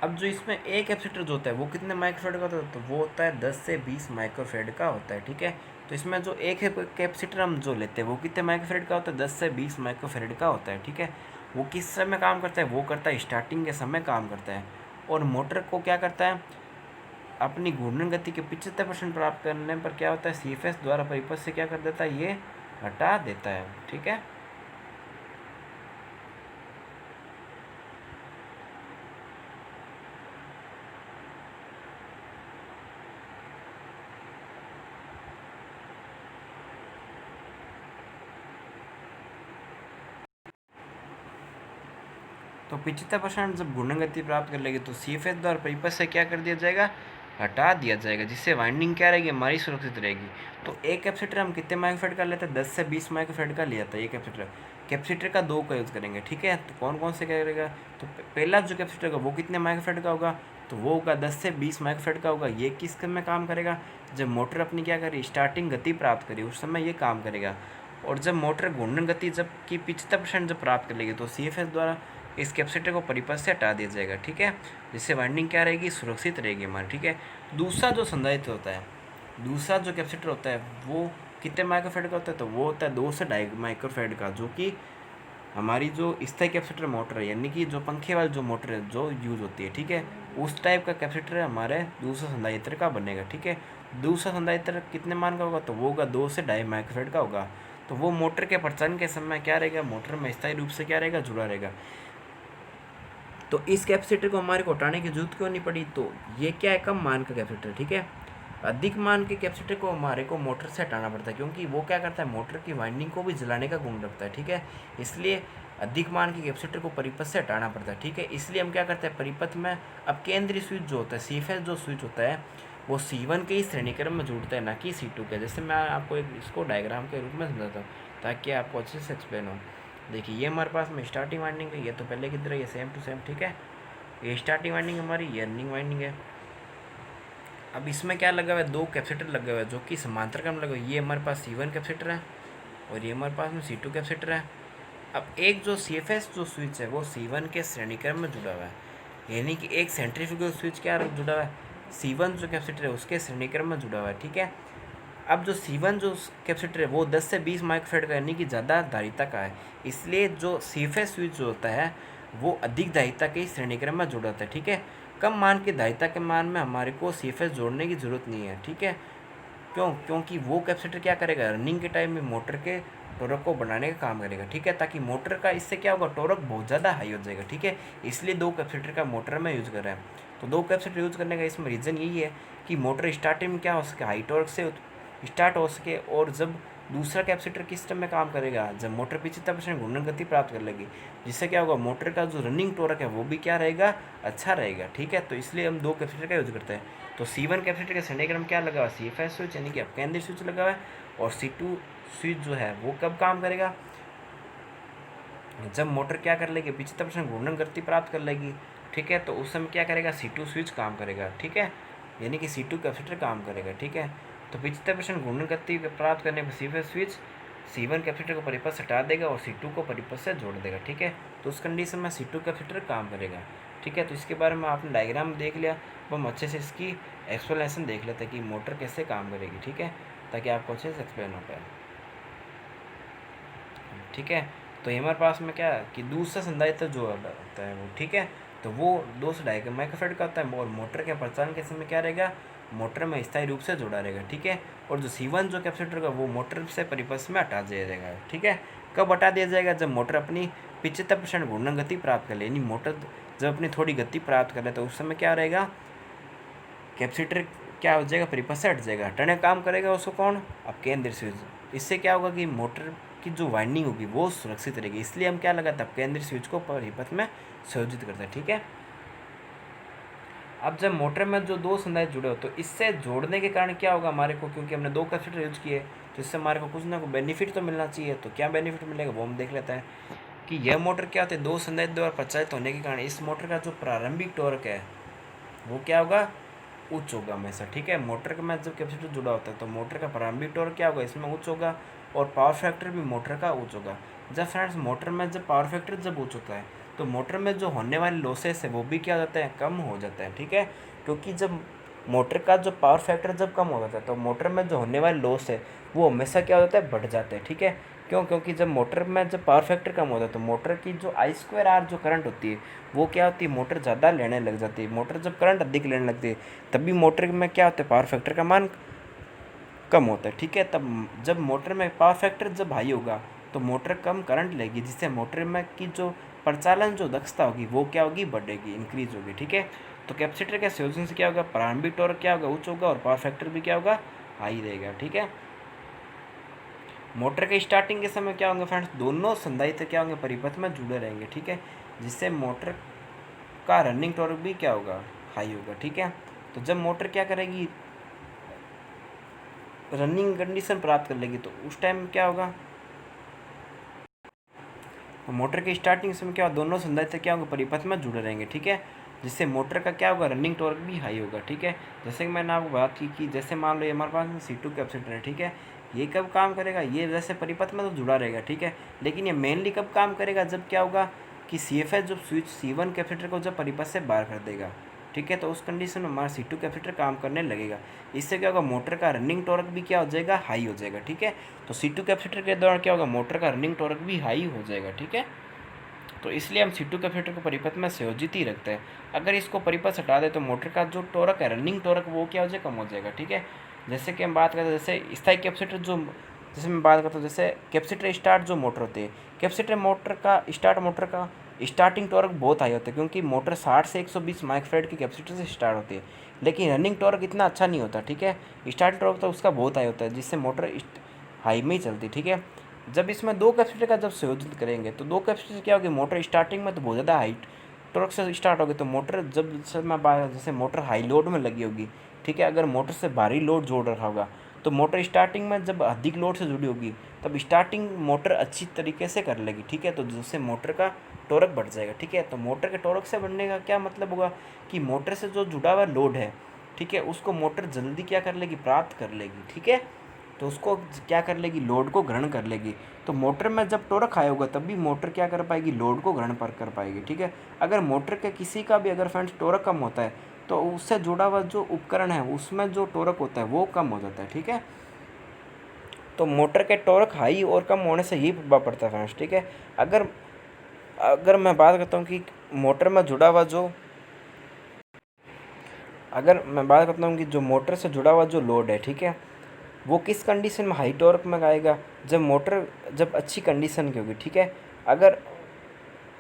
अब जो इसमें एक कैपेसिटर जो होता है वो कितने माइक्रोफेड का होता है, तो वो होता है 10 से 20 माइक्रोफेड का होता है, ठीक है। तो इसमें जो एक कैपेसिटर हम जो लेते हैं वो कितने माइक्रोफेड का होता है, 10 से 20 माइक्रोफेड का होता है, ठीक है। वो किस समय काम करता है, वो करता है स्टार्टिंग के समय काम करता है। और मोटर को क्या करता है, अपनी घूर्णन गति के 75% प्राप्त करने पर क्या होता है, CFS द्वारा परिपथ से क्या कर देता है, ये हटा देता है, ठीक है। तो 75% जब घूर्णन गति प्राप्त कर लेगी तो CFS द्वारा परिपथ से क्या कर दिया जाएगा, हटा दिया जाएगा, जिससे वाइंडिंग क्या रहेगी, हमारी सुरक्षित रहेगी। तो एक कैपेसिटर हम कितने माइक्रोफेड का लेते हैं, 10 से 20 माइक्रोफेड का लिया था ये कैपेसिटर। कैपेसिटर का 2 का यूज़ करेंगे, ठीक है। तो कौन कौन से करेगा, तो पहला जो कैपेसिटर होगा वो कितने माइक्रोफेड का होगा, तो वो होगा 10 से 20 माइक्रोफेड का होगा। ये किस में काम करेगा, जब मोटर अपनी क्या करी, स्टार्टिंग गति प्राप्त करी उस समय ये काम करेगा। और जब मोटर घूर्णन गति जब की 75% जब प्राप्त कर लेगी तो CFS द्वारा इस कैपेसिटर को परिपथ से हटा दिया जाएगा, ठीक है, जिससे वाइंडिंग क्या रहेगी, सुरक्षित रहेगी हमारी, ठीक है। दूसरा जो संधारित्र होता है, दूसरा जो कैपेसिटर होता है वो कितने माइक्रोफेड का होता है, तो वो होता है 2 से 2.5 माइक्रोफेड का, जो कि हमारी जो स्थायी कैपेसिटर मोटर है, यानी कि जो पंखे वाली जो मोटर है जो यूज़ होती है, ठीक है, उस टाइप का कैपेसिटर हमारे दूसरा संधारित्र का बनेगा, ठीक है। दूसरा संधारित्र कितने मान का होगा, तो वो होगा 2 से 2.5 माइक्रोफेड का होगा। तो वो मोटर के प्रचालन के समय क्या रहेगा, मोटर में स्थायी रूप से क्या रहेगा, जुड़ा रहेगा। तो इस कैपेसिटर को हमारे को हटाने की जरूरत क्यों नहीं पड़ी, तो ये क्या है, कम मान का कैपेसिटर, ठीक है। अधिक मान के कैपेसिटर को हमारे को मोटर से हटाना पड़ता है, क्योंकि वो क्या करता है, मोटर की वाइंडिंग को भी जलाने का गुण रखता है, ठीक है। इसलिए अधिक मान के कैपेसिटर को परिपथ से हटाना पड़ता है, ठीक है। इसलिए हम क्या करते हैं, परिपथ में अब केंद्रीय स्विच जो होता है, सीएफएस जो स्विच होता है, वो C1 के ही श्रेणीक्रम में जुड़ता है, ना कि C2 के। जैसे मैं आपको एक इसको डायग्राम के रूप में समझाता हूँ ताकि आपको अच्छे से एक्सप्लेन हो। देखिए ये हमारे पास में स्टार्टिंग वाइंडिंग है, ये तो पहले की तरह ये सेम टू सेम, ठीक है। ये स्टार्टिंग वाइंडिंग हमारी, ये रनिंग वाइंडिंग है। अब इसमें क्या लगा हुआ है, 2 कैपेसिटर लगे हुए हैं जो कि समांतर क्रम लगे हुए। ये हमारे पास C1 कैपेसिटर है और ये हमारे पास में C2 कैपेसिटर है। अब एक जो CFS जो स्विच है वो C1 के श्रेणीक्रम में जुड़ा हुआ है, यानी कि एक सेंट्रीफ्यूगल स्विच क्या जुड़ा हुआ है, C1 जो कैपेसिटर है उसके श्रेणीक्रम में जुड़ा हुआ है, ठीक है। अब जो C1 जो कैपेसिटर है वो 10 से 20 माइक्रोफेड का, यानी कि ज़्यादा धारिता का है, इसलिए जो CFS स्विच जो होता है वो अधिक धारिता के श्रेणीक्रम में जुड़ा होता है, ठीक है। कम मान के धारिता के मान में हमारे को CFS जोड़ने की ज़रूरत नहीं है, ठीक है। क्योंकि वो कैपेसिटर क्या करेगा, रनिंग के टाइम में मोटर के टॉर्क को बढ़ाने का काम करेगा, ठीक है, ताकि मोटर का इससे क्या होगा, टॉर्क बहुत ज़्यादा हाई हो जाएगा, ठीक है। इसलिए 2 कैपेसिटर का मोटर में यूज़ कर रहे हैं। तो 2 कैपेसिटर यूज़ करने का इसमें रीज़न यही है कि मोटर स्टार्टिंग में क्या हो सके, हाई टॉर्क से स्टार्ट हो सके, और जब दूसरा कैपेसिटर किस टाइम में काम करेगा, जब मोटर 75% घूर्णन गति प्राप्त कर लेगी, जिससे क्या होगा, मोटर का जो रनिंग टॉर्क है वो भी क्या रहेगा, अच्छा रहेगा, ठीक है। तो इसलिए हम 2 कैपेसिटर का यूज़ करते हैं। तो C1 कैपेसिटर के श्रेणीक्रम क्या लगा हुआ है, CFS स्विच, यानी कि अपकेंद्रीय स्विच लगा हुआ है। और C2 स्विच जो है वो कब काम करेगा, जब मोटर क्या कर लेगी, 75% घूर्णन गति प्राप्त कर लेगी, ठीक है। तो उस समय क्या करेगा, C2 स्विच काम करेगा, ठीक है, यानी कि C2 कैपेसिटर काम करेगा, ठीक है। तो 75% घूर्णन गति प्राप्त करने पर CFS स्विच C1 कैपेसिटर को परिपथ से हटा देगा और C2 को परिपथ से जोड़ देगा, ठीक है। तो उस कंडीशन में C2 कैपेसिटर काम करेगा, ठीक है। तो इसके बारे में आपने डायग्राम देख लिया, अब हम अच्छे से इसकी एक्सप्लेनेशन देख लेते हैं कि मोटर कैसे काम करेगी, ठीक है, ताकि आपको अच्छे से एक्सप्लेन हो पाए, ठीक है। तो हमारे पास में क्या है कि दूसरा संधारित्र जो होता है वो, ठीक है, तो वो 2 से 2.5 माइक्रोफेड का होता है, और मोटर के प्रचालन के समय क्या रहेगा, मोटर में स्थायी रूप से जुड़ा रहेगा, ठीक है। और जो C1 जो कैपेसिटर का वो मोटर से परिपथ में हटा दिया जाएगा, ठीक है। कब हटा दिया जाएगा, जब मोटर अपनी 75% घूर्णन गति प्राप्त कर ले, यानी मोटर जब अपनी थोड़ी गति प्राप्त कर ले तो उस समय क्या रहेगा, कैपेसिटर क्या हो जाएगा, परिपथ से हट जाएगा। हटाने का काम करेगा उसको कौन, अब केंद्रीय स्विच। इससे क्या होगा कि मोटर की जो वाइंडिंग होगी वो सुरक्षित रहेगी, इसलिए हम क्या लगाते हैं, केंद्रीय स्विच को परिपथ में संयोजित करते हैं, ठीक है। अब जब मोटर में जो 2 संधारित्र जुड़े हो तो इससे जोड़ने के कारण क्या होगा हमारे को, क्योंकि हमने 2 कैपेसिटर यूज किए तो इससे हमारे को कुछ ना कुछ बेनिफिट तो मिलना चाहिए। तो क्या बेनिफिट मिलेगा वो हम देख लेते हैं कि यह मोटर क्या होती है, 2 संधारित्र द्वारा प्रचालित होने के कारण इस मोटर का जो प्रारंभिक टॉर्क है वो क्या होगा, उच्च होगा हमेशा, ठीक है। मोटर में जब कैपेसिटर जुड़ा होता है तो मोटर का प्रारंभिक टॉर्क क्या होगा, इसमें उच्च होगा, और पावर फैक्टर भी मोटर का उच्च होगा। जब फ्रेंड्स मोटर में जब पावर फैक्टर जब उच्च होता है तो मोटर में जो होने वाले लॉसेस है वो भी क्या हो जाता है, कम हो जाता है, ठीक है। क्योंकि जब मोटर का जो पावर फैक्टर जब कम हो जाता है तो मोटर में जो होने वाले लॉस है वो हमेशा क्या हो जाता है, बढ़ जाता है, ठीक है। क्यों, क्योंकि जब मोटर में जब पावर फैक्टर कम होता है तो मोटर की जो I2R जो करंट होती है वो क्या होती है, मोटर ज़्यादा लेने लग जाती है। मोटर जब करंट अधिक लेने लगती है तभी मोटर में क्या होता है, पावर फैक्टर का मान कम होता है, ठीक है। तब जब मोटर में पावर फैक्टर जब हाई होगा तो मोटर कम करंट लेगी, जिससे मोटर में की जो प्रचालन जो दक्षता होगी वो क्या होगी, बढ़ेगी, इंक्रीज होगी, ठीक है। तो कैपेसिटर के संयोजन से क्या होगा, प्रारंभिक टॉर्क क्या होगा, उच्च होगा, और पावर फैक्टर भी क्या होगा, हाई रहेगा, ठीक है। मोटर के स्टार्टिंग के समय क्या होंगे फ्रेंड्स, दोनों संधारित्र क्या होंगे, परिपथ में जुड़े रहेंगे, ठीक है, जिससे मोटर का रनिंग टॉर्क भी क्या होगा, हाई होगा, ठीक है। तो जब मोटर क्या करेगी, रनिंग कंडीशन प्राप्त कर लेगी तो उस टाइम क्या होगा, तो मोटर के स्टार्टिंग समय क्या होगा, दोनों संधारित्र क्या होंगे, परिपथ में जुड़े रहेंगे, ठीक है, जिससे मोटर का क्या होगा, रनिंग टॉर्क भी हाई होगा, ठीक है। जैसे कि मैंने आपको बात की कि जैसे मान लो ये हमारे पास C2 कैपेसिटर है, ठीक है, ये कब काम करेगा, ये जैसे परिपथ में तो जुड़ा रहेगा, ठीक है, लेकिन ये मेनली कब काम करेगा, जब क्या होगा कि CFS जब स्विच C1 कैपेसिटर को जब परिपथ से बाहर कर देगा, ठीक है, तो उस कंडीशन में हमारा C2 कैपेसिटर काम करने लगेगा। इससे क्या होगा, मोटर का रनिंग टॉर्क भी क्या हो जाएगा, हाई हो जाएगा, ठीक है। तो C2 कैपेसिटर के दौरान क्या होगा, मोटर का रनिंग टॉर्क भी हाई हो जाएगा, ठीक है। तो इसलिए हम C2 कैपेसिटर को परिपथ में संयोजित ही रखते हैं। अगर इसको परिपथ हटा दे तो मोटर का जो टॉर्क है, रनिंग टॉर्क, वो क्या हो जाएगा, कम हो जाएगा, ठीक है। जैसे कि हम बात करते हैं, जैसे स्थायी कैपेसिटर जो, जैसे मैं बात करता हूँ, जैसे कैपेसिटर स्टार्ट जो मोटर होती है, कैपेसिटर मोटर का स्टार्ट, मोटर का स्टार्टिंग टॉर्क बहुत हाई होता है, क्योंकि मोटर 60 से 120 माइक्रोफैराड की कैपेसिटर से स्टार्ट होती है, लेकिन रनिंग टॉर्क इतना अच्छा नहीं होता, ठीक है। स्टार्टिंग टॉर्क तो उसका बहुत हाई होता है, जिससे मोटर हाई में ही चलती, ठीक है। जब इसमें दो कैपेसिटर का जब संयोजित करेंगे तो दो कैपेसिटर क्या होगी, मोटर स्टार्टिंग में तो बहुत ज़्यादा हाई टॉर्क से स्टार्ट होगी, तो मोटर जब से मैं जैसे मोटर हाई लोड में लगी होगी, ठीक है, अगर मोटर से भारी लोड जोड़ रखा होगा तो मोटर स्टार्टिंग में जब अधिक लोड से जुड़ी होगी तब स्टार्टिंग मोटर अच्छी तरीके से कर लेगी, ठीक है, तो जिससे मोटर का टॉर्क बढ़ जाएगा, ठीक है। तो मोटर के टॉर्क से बढ़ने का क्या मतलब होगा कि मोटर से जो जुड़ा हुआ लोड है, ठीक है, उसको मोटर जल्दी क्या कर लेगी, प्राप्त कर लेगी, ठीक है। तो उसको क्या कर लेगी, लोड को ग्रहण कर लेगी। तो मोटर में जब टॉर्क हाई होगा तब भी मोटर क्या कर पाएगी, लोड को ग्रहण पर कर पाएगी, ठीक है। अगर मोटर के किसी का भी अगर फ्रेंड्स टॉर्क कम होता है तो उससे जुड़ा हुआ जो उपकरण है उसमें जो टॉर्क होता है वो कम हो जाता है, ठीक है। तो मोटर के टॉर्क हाई और कम होने से यही प्रभाव पड़ता है फ्रेंड्स, ठीक है। अगर अगर मैं बात करता हूँ कि मोटर में जुड़ा हुआ जो, अगर मैं बात करता हूँ कि जो मोटर से जुड़ा हुआ जो लोड है, ठीक है, वो किस कंडीशन में हाई टॉर्क में आएगा, जब मोटर जब अच्छी कंडीशन की होगी, ठीक है। अगर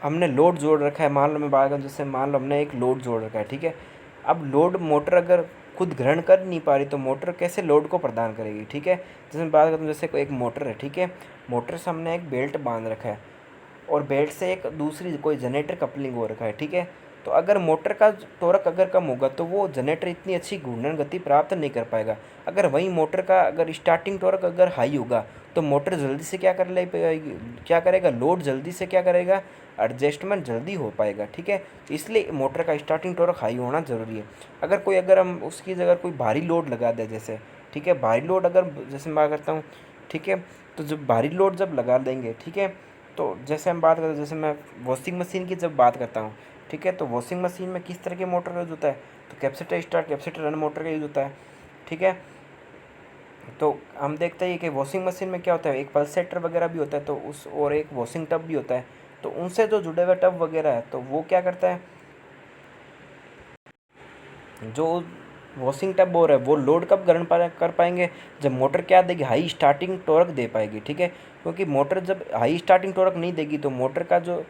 हमने लोड जोड़ रखा है, मान लो मैं बात करूँ, जैसे मान लो हमने एक लोड जोड़ रखा है, ठीक है। अब लोड मोटर अगर खुद ग्रहण कर नहीं पा रही तो मोटर कैसे लोड को प्रदान करेगी, ठीक है। जैसे मैं बात करता हूँ, जैसे कोई एक मोटर है, ठीक है, मोटर से हमने एक बेल्ट बांध रखा है और बेल्ट से एक दूसरी कोई जनरेटर कपलिंग हो रखा है, ठीक है। तो अगर मोटर का टॉर्क अगर कम होगा तो वो जनरेटर इतनी अच्छी घूर्णन गति प्राप्त नहीं कर पाएगा। अगर वहीं मोटर का अगर स्टार्टिंग टॉर्क अगर हाई होगा तो मोटर जल्दी से क्या कर ले पाएगी, क्या करेगा, लोड जल्दी से क्या करेगा, एडजस्टमेंट जल्दी हो पाएगा, ठीक है। इसलिए मोटर का स्टार्टिंग टॉर्क हाई होना ज़रूरी है। अगर हम उसकी जगह कोई भारी लोड लगा दें, जैसे, ठीक है, भारी लोड अगर, जैसे मैं करता हूँ, ठीक है, तो जब भारी लोड जब लगा देंगे, ठीक है, तो जैसे हम बात करते हैं, जैसे मैं वॉशिंग मशीन की जब बात करता हूँ, ठीक है, तो वॉशिंग मशीन में किस तरह के मोटर का यूज़ होता है, तो capacitor start capacitor run motor का यूज़ होता है, ठीक है। तो हम देखते हैं कि वॉशिंग मशीन में क्या होता है, एक पल्सेटर वगैरह भी होता है, तो उस और एक वॉशिंग टब भी होता है, तो उनसे जो जुड़े हुए टब वगैरह है तो वो क्या करता है, जो वॉशिंग टब हो रहा है वो लोड कब ग्रहण कर पाएंगे, जब मोटर क्या देगी, हाई स्टार्टिंग टॉर्क दे पाएगी, ठीक है। क्योंकि मोटर जब हाई स्टार्टिंग टॉर्क नहीं देगी तो मोटर का जो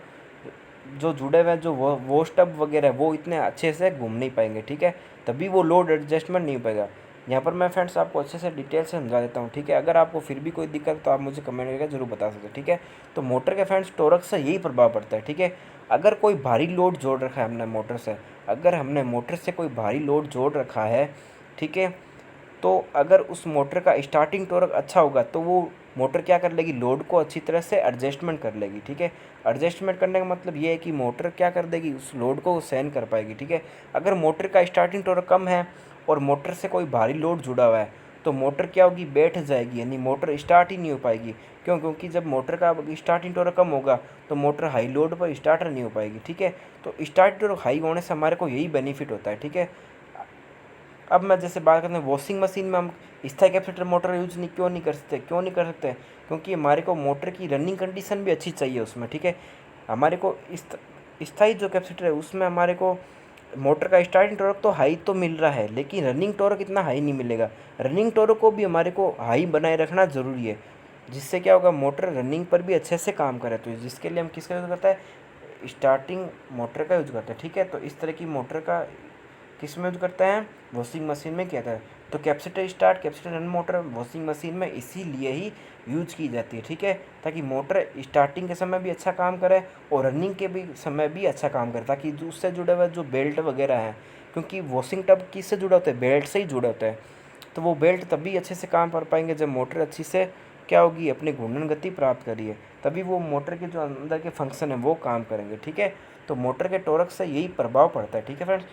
जो जुड़े हुए जो वो स्टब वगैरह है वो इतने अच्छे से घूम नहीं पाएंगे, ठीक है, तभी वो लोड एडजस्टमेंट नहीं हो पाएगा। यहाँ पर मैं फ्रेंड्स आपको अच्छे से डिटेल से समझा देता हूँ, ठीक है। अगर आपको फिर भी कोई दिक्कत तो आप मुझे कमेंट करके जरूर बता सकते हैं, ठीक है। तो मोटर के फ्रेंड्स टॉर्क से यही प्रभाव पड़ता है, ठीक है। अगर कोई भारी लोड जोड़ रखा है हमने मोटर से, अगर हमने मोटर से कोई भारी लोड जोड़ रखा है, ठीक है, तो अगर उस मोटर का स्टार्टिंग टॉर्क अच्छा होगा तो वो मोटर क्या कर लेगी, लोड को अच्छी तरह से एडजस्टमेंट कर लेगी, ठीक है। एडजस्टमेंट करने का मतलब ये है कि मोटर क्या कर देगी, उस लोड को सहन कर पाएगी, ठीक है। अगर मोटर का स्टार्टिंग टॉर्क कम है और मोटर से कोई भारी लोड जुड़ा हुआ है तो मोटर क्या होगी, बैठ जाएगी, यानी मोटर स्टार्ट ही नहीं हो पाएगी। क्यों, क्योंकि जब मोटर का स्टार्टिंग टॉर्क कम होगा तो मोटर हाई लोड पर स्टार्टर नहीं हो पाएगी, ठीक है। तो स्टार्टिंग टॉर्क हाई होने से हमारे को यही बेनिफिट होता है, ठीक है। अब मैं जैसे बात करते हैं वॉशिंग मशीन में हम स्थायी कैपेसिटर मोटर यूज नहीं क्यों नहीं कर सकते, क्योंकि हमारे को मोटर की रनिंग कंडीशन भी अच्छी चाहिए उसमें, ठीक है। हमारे को स्थायी जो कैपेसिटर है उसमें हमारे को मोटर का स्टार्टिंग टॉर्क तो हाई तो मिल रहा है लेकिन रनिंग टॉर्क इतना हाई नहीं मिलेगा। रनिंग टॉर्क को भी हमारे को हाई बनाए रखना ज़रूरी है, जिससे क्या होगा, मोटर रनिंग पर भी अच्छे से काम करे। तो जिसके लिए हम किसका यूज़ करते हैं, स्टार्टिंग मोटर का यूज़ करते हैं, ठीक है। तो इस तरह की मोटर का किस में यूज़ करते हैं, वॉशिंग मशीन में किया था। तो capacitor start capacitor run motor washing machine में इसीलिए ही यूज की जाती है, ठीक है, ताकि मोटर स्टार्टिंग के समय भी अच्छा काम करे और रनिंग के भी समय भी अच्छा काम करे, ताकि उससे जुड़े हुए जो बेल्ट वगैरह हैं, क्योंकि वॉशिंग टब किससे जुड़ा होता है, बेल्ट से ही जुड़ा होता है, तो वो बेल्ट तभी अच्छे से काम कर पाएंगे जब मोटर अच्छी से क्या होगी, अपनी घूर्णन गति प्राप्त करिए, तभी वो मोटर के जो अंदर के फंक्शन है वो काम करेंगे, ठीक है। तो मोटर के टॉर्क से यही प्रभाव पड़ता है, ठीक है फ्रेंड्स।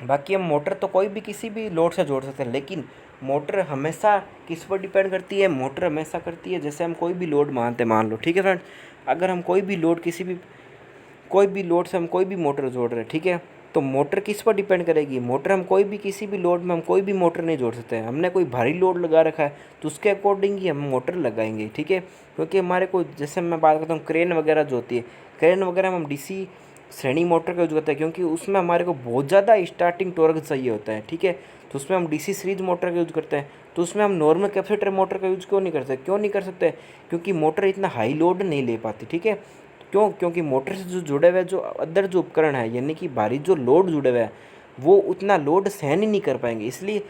बाकी हम मोटर तो कोई भी किसी भी लोड से जोड़ सकते हैं, लेकिन मोटर हमेशा किस पर डिपेंड करती है, मोटर हमेशा करती है जैसे हम कोई भी लोड मानते मान लो, ठीक है फ्रेंड्स। अगर हम कोई भी लोड कोई भी लोड से हम कोई भी मोटर जोड़ रहे हैं, ठीक है, तो मोटर किस पर डिपेंड करेगी, मोटर हम कोई भी किसी भी लोड में हम कोई भी मोटर नहीं जोड़ सकते हैं। हमने कोई भारी लोड लगा रखा है तो उसके अकॉर्डिंग ही हम मोटर लगाएंगे, ठीक है। क्योंकि हमारे को जैसे मैं बात करता हूँ क्रेन वगैरह जो होती है, क्रेन वगैरह में हम डीसी श्रेणी मोटर का यूज़ करते हैं क्योंकि उसमें हमारे को बहुत ज़्यादा स्टार्टिंग टॉर्क चाहिए होता है, ठीक है। तो उसमें हम डीसी सीरीज मोटर का यूज़ करते हैं। तो उसमें हम नॉर्मल कैपेसिटर मोटर का यूज़ क्यों नहीं कर सकते, क्योंकि मोटर इतना हाई लोड नहीं ले पाती, ठीक है। क्यों, क्योंकि मोटर से जो जुड़े हुए जो अदर जो उपकरण है यानी कि भारी जो लोड जुड़े हुए हैं वो उतना लोड सहन ही नहीं कर पाएंगे। इसलिए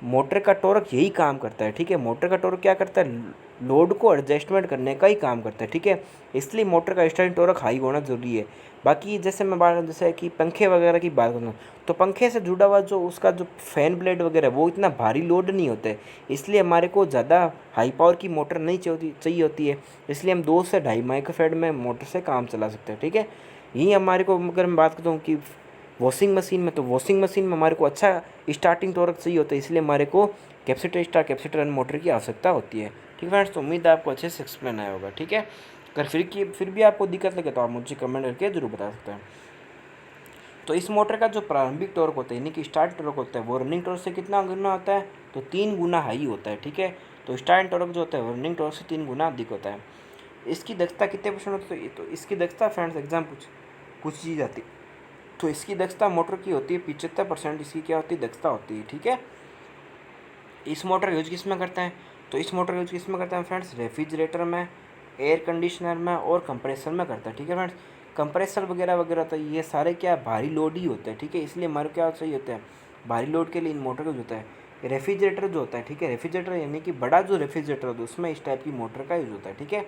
मोटर का टॉर्क यही काम करता है, ठीक है। मोटर का टॉर्क क्या करता है, लोड को एडजस्टमेंट करने का ही काम करता है, ठीक है। इसलिए मोटर का स्टार्टिंग टॉर्क हाई होना ज़रूरी है। बाकी जैसे मैं बात जैसे कि पंखे वगैरह की बात करूँ तो पंखे से जुड़ा हुआ जो उसका जो फैन ब्लेड वगैरह वो इतना भारी लोड नहीं होता है। इसलिए हमारे को ज़्यादा हाई पावर की मोटर नहीं चाहिए होती है। इसलिए हम 2 से 2.5 माइक्रोफैराड में मोटर से काम चला सकते हैं, ठीक है। यही हमारे को अगर मैं बात करता हूँ कि वॉशिंग मशीन में, तो वॉशिंग मशीन में हमारे को अच्छा स्टार्टिंग टॉर्क चाहिए होता है। इसलिए हमारे को कैपेसिटर एंड मोटर की आवश्यकता होती है, ठीक है फ्रेंड्स। तो उम्मीद है आपको अच्छे से एक्सप्लेन आया होगा, ठीक है। अगर फिर भी आपको दिक्कत लगे तो आप मुझे कमेंट करके जरूर बता सकते हैं। तो इस मोटर का जो प्रारंभिक टॉर्क होता है यानी कि स्टार्ट टॉर्क होता है वो रनिंग टॉर्क से कितना गुना होता है, तो 3 गुना हाई होता है, ठीक है। तो स्टार्ट टॉर्क जो होता है वो रनिंग टॉर्क से 3 गुना अधिक होता है। इसकी दक्षता कितने परसेंट होती है, तो इसकी दक्षता फ्रेंड्स एग्जाम पूछी जाती है। तो इसकी दक्षता मोटर की होती है 75%, इसकी क्या होती है, दक्षता होती है, ठीक है। इस मोटर का यूज किस में करते हैं, तो इस मोटर का यूज किस में करते हैं फ्रेंड्स, रेफ्रिजरेटर में, एयर कंडीशनर में और कंप्रेसर में करता है, ठीक है फ्रेंड्स। कंप्रेसर वगैरह वगैरह होता है ये सारे क्या भारी लोड ही होते हैं, ठीक है। इसलिए हमारे क्या चाहिए होता है, भारी लोड के लिए इन मोटर का यूज होता है। रेफ्रिजरेटर जो होता है, ठीक है, रेफ्रिजरेटर यानी कि बड़ा जो रेफ्रिजरेटर होता है उसमें इस टाइप की मोटर का यूज़ होता है, ठीक है।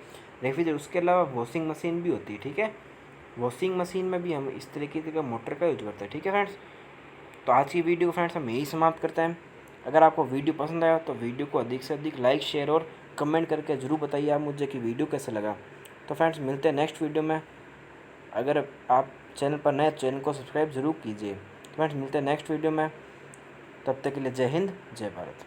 रेफ्रिजरेटर, उसके अलावा वॉशिंग मशीन भी होती है, ठीक है। वॉशिंग मशीन में भी हम इस तरीके का मोटर का यूज करते हैं, ठीक है फ्रेंड्स। तो आज की वीडियो को फ्रेंड्स हम यही समाप्त करते हैं। अगर आपको वीडियो पसंद आया तो वीडियो को अधिक से अधिक लाइक शेयर और कमेंट करके ज़रूर बताइए आप मुझे कि वीडियो कैसा लगा। तो फ्रेंड्स मिलते हैं नेक्स्ट वीडियो में। अगर आप चैनल पर नए चैनल को सब्सक्राइब ज़रूर कीजिए। तो फ्रेंड्स मिलते हैं नेक्स्ट वीडियो में, तब तक के लिए जय हिंद जय भारत।